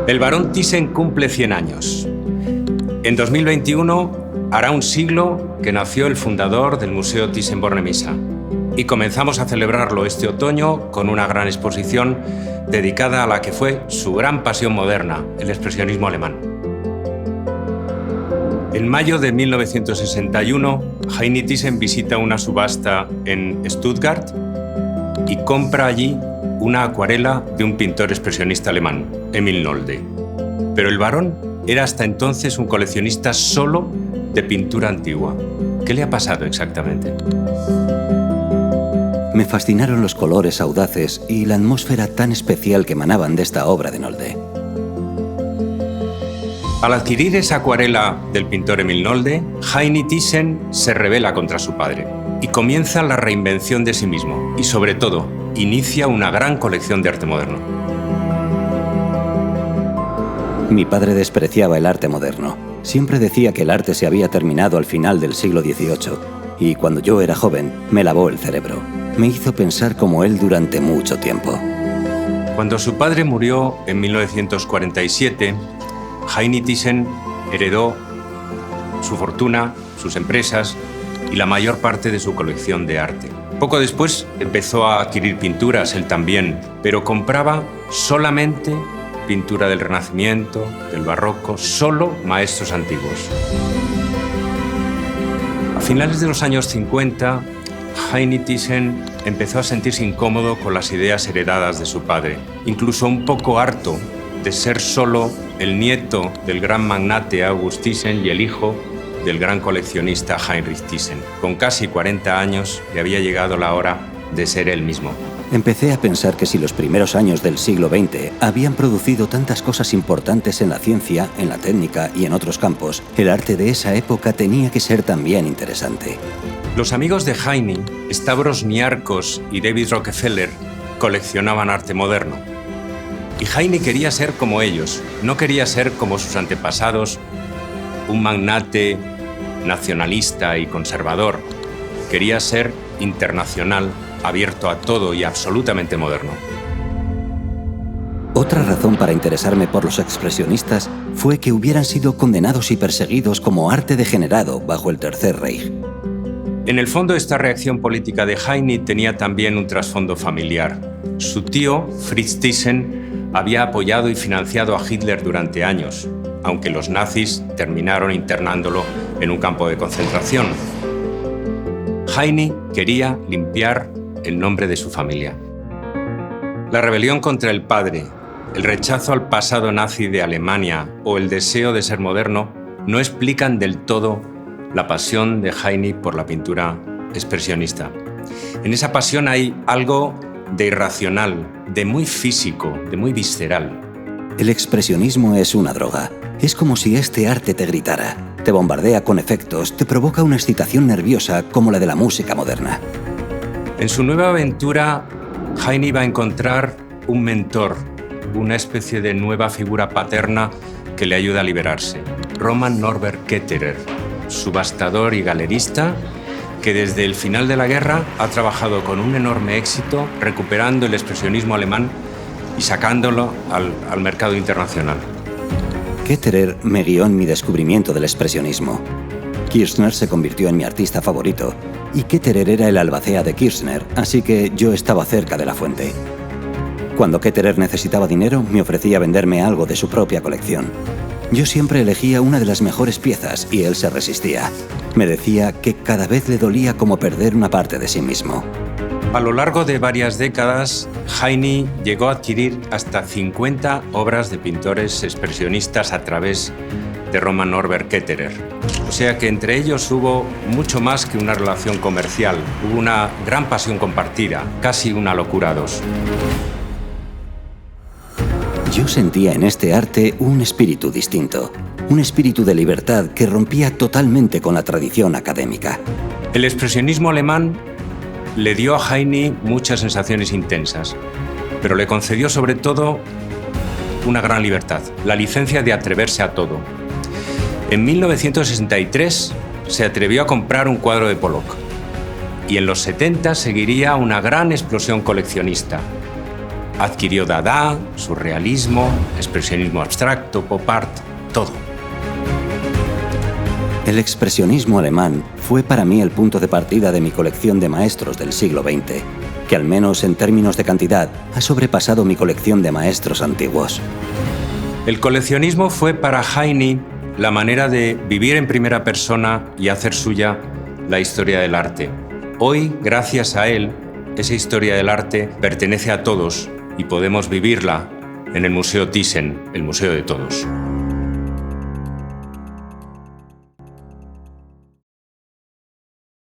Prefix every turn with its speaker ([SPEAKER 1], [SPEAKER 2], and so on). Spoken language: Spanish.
[SPEAKER 1] El barón Thyssen cumple 100 años. En 2021 hará un siglo que nació el fundador del Museo Thyssen-Bornemisza y comenzamos a celebrarlo este otoño con una gran exposición dedicada a la que fue su gran pasión moderna, el expresionismo alemán. En mayo de 1961, Heini Thyssen visita una subasta en Stuttgart y compra allí una acuarela de un pintor expresionista alemán, Emil Nolde. Pero el barón era hasta entonces un coleccionista solo de pintura antigua. ¿Qué le ha pasado exactamente?
[SPEAKER 2] Me fascinaron los colores audaces y la atmósfera tan especial que emanaban de esta obra de Nolde.
[SPEAKER 1] Al adquirir esa acuarela del pintor Emil Nolde, Heini Thyssen se rebela contra su padre y comienza la reinvención de sí mismo y, sobre todo, inicia una gran colección de arte moderno.
[SPEAKER 2] Mi padre despreciaba el arte moderno. Siempre decía que el arte se había terminado al final del siglo XVIII y cuando yo era joven me lavó el cerebro. Me hizo pensar como él durante mucho tiempo.
[SPEAKER 1] Cuando su padre murió en 1947, Heini Thyssen heredó su fortuna, sus empresas y la mayor parte de su colección de arte. Poco después empezó a adquirir pinturas, él también, pero compraba solamente pintura del Renacimiento, del Barroco, solo maestros antiguos. A finales de los años 50, Heini Thyssen empezó a sentirse incómodo con las ideas heredadas de su padre, incluso un poco harto de ser solo el nieto del gran magnate August Thyssen y el hijo del gran coleccionista Heinrich Thyssen. Con casi 40 años le había llegado la hora de ser él mismo.
[SPEAKER 2] Empecé a pensar que si los primeros años del siglo XX habían producido tantas cosas importantes en la ciencia, en la técnica y en otros campos, el arte de esa época tenía que ser también interesante.
[SPEAKER 1] Los amigos de Heini, Stavros Niarchos y David Rockefeller, coleccionaban arte moderno. Y Heini quería ser como ellos, no quería ser como sus antepasados, un magnate nacionalista y conservador. Quería ser internacional, abierto a todo y absolutamente moderno.
[SPEAKER 2] Otra razón para interesarme por los expresionistas fue que hubieran sido condenados y perseguidos como arte degenerado bajo el Tercer Reich.
[SPEAKER 1] En el fondo, esta reacción política de Heini tenía también un trasfondo familiar. Su tío, Fritz Thyssen, había apoyado y financiado a Hitler durante años, aunque los nazis terminaron internándolo en un campo de concentración. Heini quería limpiar el nombre de su familia. La rebelión contra el padre, el rechazo al pasado nazi de Alemania o el deseo de ser moderno no explican del todo la pasión de Heini por la pintura expresionista. En esa pasión hay algo de irracional, de muy físico, de muy visceral.
[SPEAKER 2] El expresionismo es una droga. Es como si este arte te gritara, te bombardea con efectos, te provoca una excitación nerviosa como la de la música moderna.
[SPEAKER 1] En su nueva aventura, Heini va a encontrar un mentor, una especie de nueva figura paterna que le ayuda a liberarse. Roman Norbert Ketterer, subastador y galerista, que desde el final de la guerra ha trabajado con un enorme éxito recuperando el expresionismo alemán y sacándolo al mercado internacional.
[SPEAKER 2] Ketterer me guió en mi descubrimiento del expresionismo. Kirchner se convirtió en mi artista favorito y Ketterer era el albacea de Kirchner, así que yo estaba cerca de la fuente. Cuando Ketterer necesitaba dinero, me ofrecía venderme algo de su propia colección. Yo siempre elegía una de las mejores piezas y él se resistía. Me decía que cada vez le dolía como perder una parte de sí mismo.
[SPEAKER 1] A lo largo de varias décadas, Heini llegó a adquirir hasta 50 obras de pintores expresionistas a través de Roman Norbert Ketterer. O sea que entre ellos hubo mucho más que una relación comercial, hubo una gran pasión compartida, casi una locura a dos.
[SPEAKER 2] Yo sentía en este arte un espíritu distinto, un espíritu de libertad que rompía totalmente con la tradición académica.
[SPEAKER 1] El expresionismo alemán le dio a Heini muchas sensaciones intensas, pero le concedió sobre todo una gran libertad, la licencia de atreverse a todo. En 1963 se atrevió a comprar un cuadro de Pollock y en los 70 seguiría una gran explosión coleccionista. Adquirió Dada, surrealismo, expresionismo abstracto, pop art, todo.
[SPEAKER 2] El expresionismo alemán fue para mí el punto de partida de mi colección de maestros del siglo XX, que al menos en términos de cantidad ha sobrepasado mi colección de maestros antiguos.
[SPEAKER 1] El coleccionismo fue para Heine la manera de vivir en primera persona y hacer suya la historia del arte. Hoy, gracias a él, esa historia del arte pertenece a todos y podemos vivirla en el Museo Thyssen, el museo de todos.